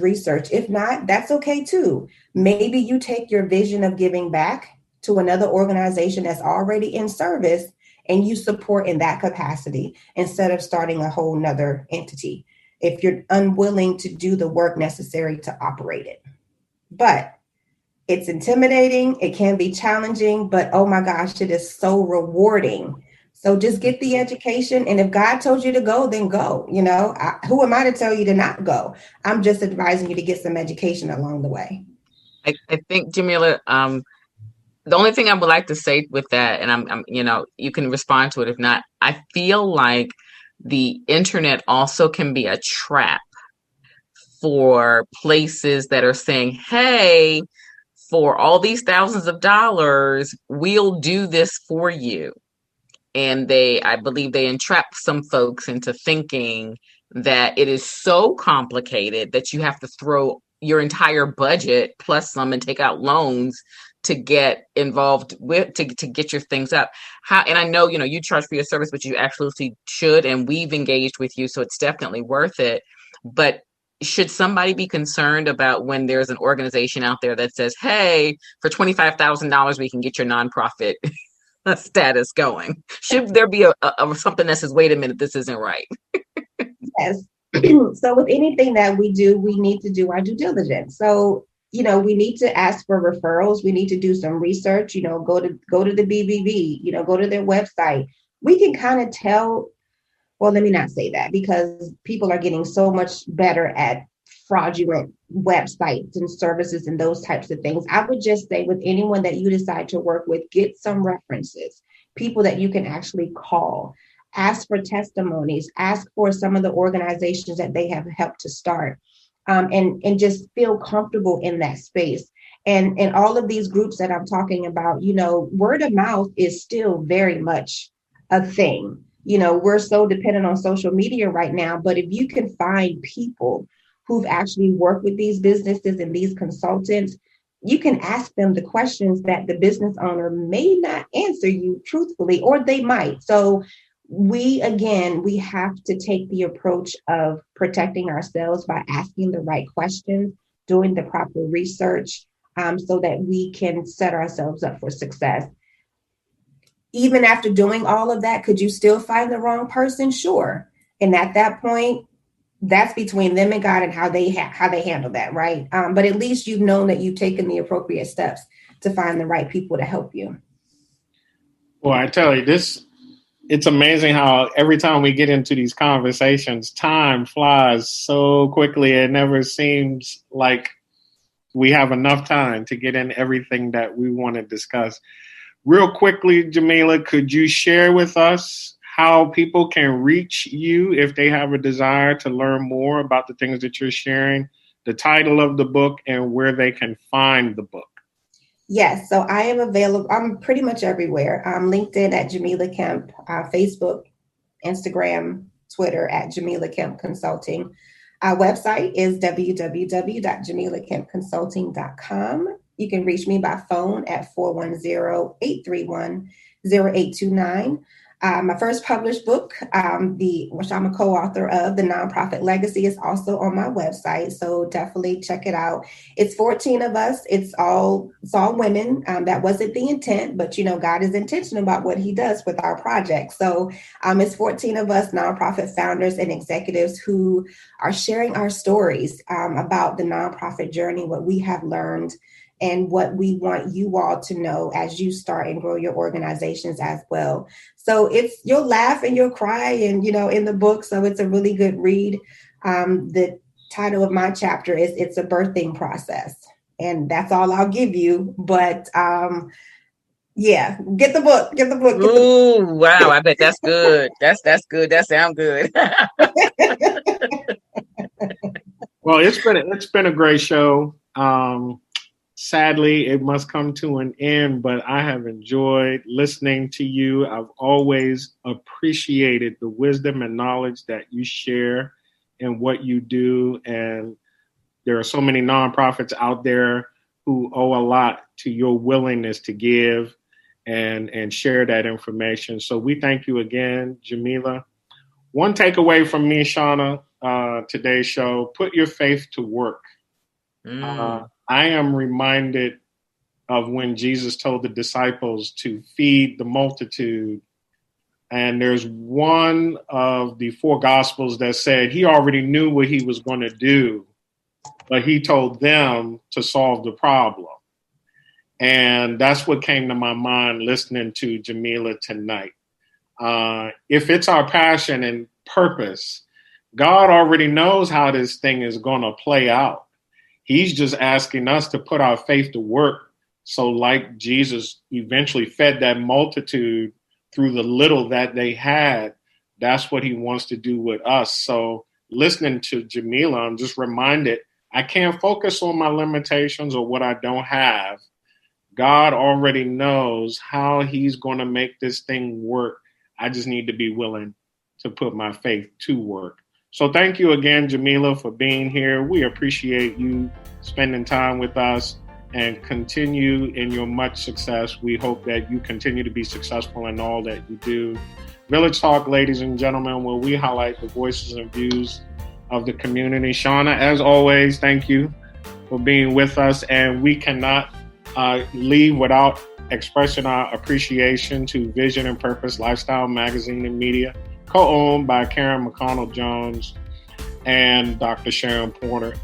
research. If not, that's okay too. Maybe you take your vision of giving back to another organization that's already in service and you support in that capacity instead of starting a whole nother entity if you're unwilling to do the work necessary to operate it. But it's intimidating. It can be challenging, but oh my gosh, it is so rewarding. So just get the education. And if God told you to go, then go. Who am I to tell you to not go? I'm just advising you to get some education along the way. I think, Jaemellah, the only thing I would like to say with that, and I'm you can respond to it if not, I feel like the internet also can be a trap for places that are saying, hey, for all these thousands of dollars, we'll do this for you. And I believe they entrap some folks into thinking that it is so complicated that you have to throw your entire budget plus some and take out loans to get involved with, to get your things up. And I know, you charge for your service, but you absolutely should. And we've engaged with you, so it's definitely worth it. But should somebody be concerned about when there's an organization out there that says, hey, for $25,000, we can get your nonprofit status going? Should there be a something that says, wait a minute, this isn't right? Yes. So with anything that we do, we need to do our due diligence. So, we need to ask for referrals. We need to do some research, go to the BBB, go to their website. We can kind of tell. Well, let me not say that, because people are getting so much better at fraudulent websites and services and those types of things. I would just say with anyone that you decide to work with, get some references, people that you can actually call, ask for testimonies, ask for some of the organizations that they have helped to start, and just feel comfortable in that space. And all of these groups that I'm talking about, word of mouth is still very much a thing. We're so dependent on social media right now, but if you can find people who've actually worked with these businesses and these consultants, you can ask them the questions that the business owner may not answer you truthfully, or they might. So we have to take the approach of protecting ourselves by asking the right questions, doing the proper research, so that we can set ourselves up for success. Even after doing all of that, could you still find the wrong person? Sure. And at that point, that's between them and God and how they handle that, right? But at least you've known that you've taken the appropriate steps to find the right people to help you. Well, I tell you, it's amazing how every time we get into these conversations, time flies so quickly. It never seems like we have enough time to get in everything that we want to discuss. Real quickly, Jaemellah, could you share with us how people can reach you if they have a desire to learn more about the things that you're sharing, the title of the book, and where they can find the book? Yes, so I am available. I'm pretty much everywhere. I'm LinkedIn at Jaemellah Kemp, Facebook, Instagram, Twitter at Jaemellah Kemp Consulting. Our website is www.jaemellahkempconsulting.com. You can reach me by phone at 410-831-0829. My first published book, which I'm a co-author of, The Nonprofit Legacy, is also on my website. So definitely check it out. It's 14 of us. It's all women. That wasn't the intent, but God is intentional about what he does with our project. So it's 14 of us, nonprofit founders and executives, who are sharing our stories about the nonprofit journey, what we have learned, and what we want you all to know as you start and grow your organizations as well. So you'll laugh and you'll cry, and in the book. So it's a really good read. The title of my chapter is "It's a Birthing Process," and that's all I'll give you. But yeah, get the book. Get the book. Ooh, wow! I bet that's good. That's good. That sounds good. Well, it's been a great show. Sadly, it must come to an end, but I have enjoyed listening to you. I've always appreciated the wisdom and knowledge that you share and what you do. And there are so many nonprofits out there who owe a lot to your willingness to give and share that information. So we thank you again, Jaemellah. One takeaway from me, Shauna, today's show: put your faith to work. I am reminded of when Jesus told the disciples to feed the multitude. And there's one of the four gospels that said he already knew what he was going to do, but he told them to solve the problem. And that's what came to my mind listening to Jaemellah tonight. If it's our passion and purpose, God already knows how this thing is going to play out. He's just asking us to put our faith to work. So like Jesus eventually fed that multitude through the little that they had, that's what he wants to do with us. So listening to Jaemellah, I'm just reminded I can't focus on my limitations or what I don't have. God already knows how he's going to make this thing work. I just need to be willing to put my faith to work. So thank you again, Jaemellah, for being here. We appreciate you spending time with us, and continue in your much success. We hope that you continue to be successful in all that you do. Village Talk, ladies and gentlemen, where we highlight the voices and views of the community. Shauna, as always, thank you for being with us. And we cannot leave without expressing our appreciation to Vision and Purpose Lifestyle Magazine and Media, co-owned by Karen McConnell Jones and Dr. Sharon Porter.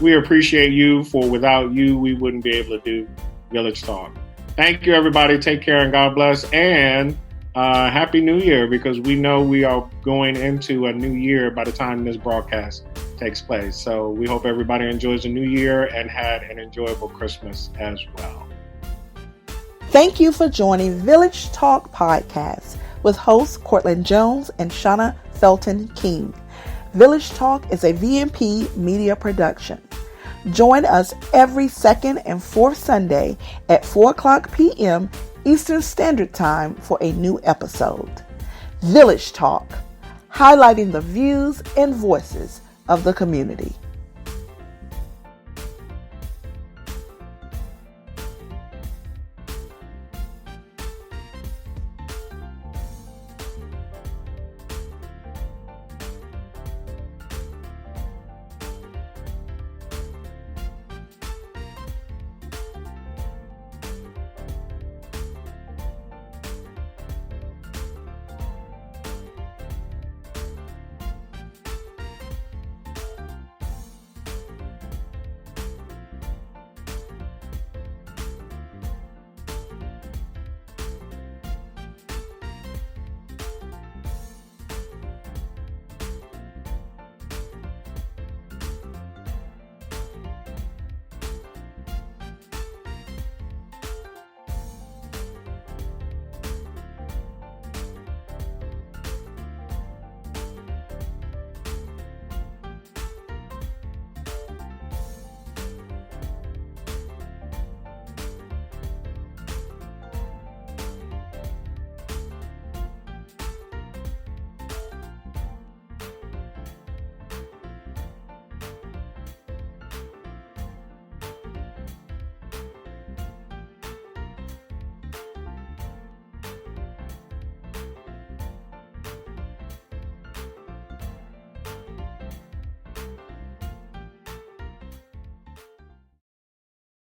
We appreciate you, for without you, we wouldn't be able to do Village Talk. Thank you, everybody. Take care and God bless. And Happy New Year, because we know we are going into a new year by the time this broadcast takes place. So we hope everybody enjoys the new year and had an enjoyable Christmas as well. Thank you for joining Village Talk Podcast with hosts Cortland Jones and Shauna Felton King. Village Talk is a VMP media production. Join us every second and fourth Sunday at 4:00 p.m. Eastern Standard Time for a new episode. Village Talk, highlighting the views and voices of the community.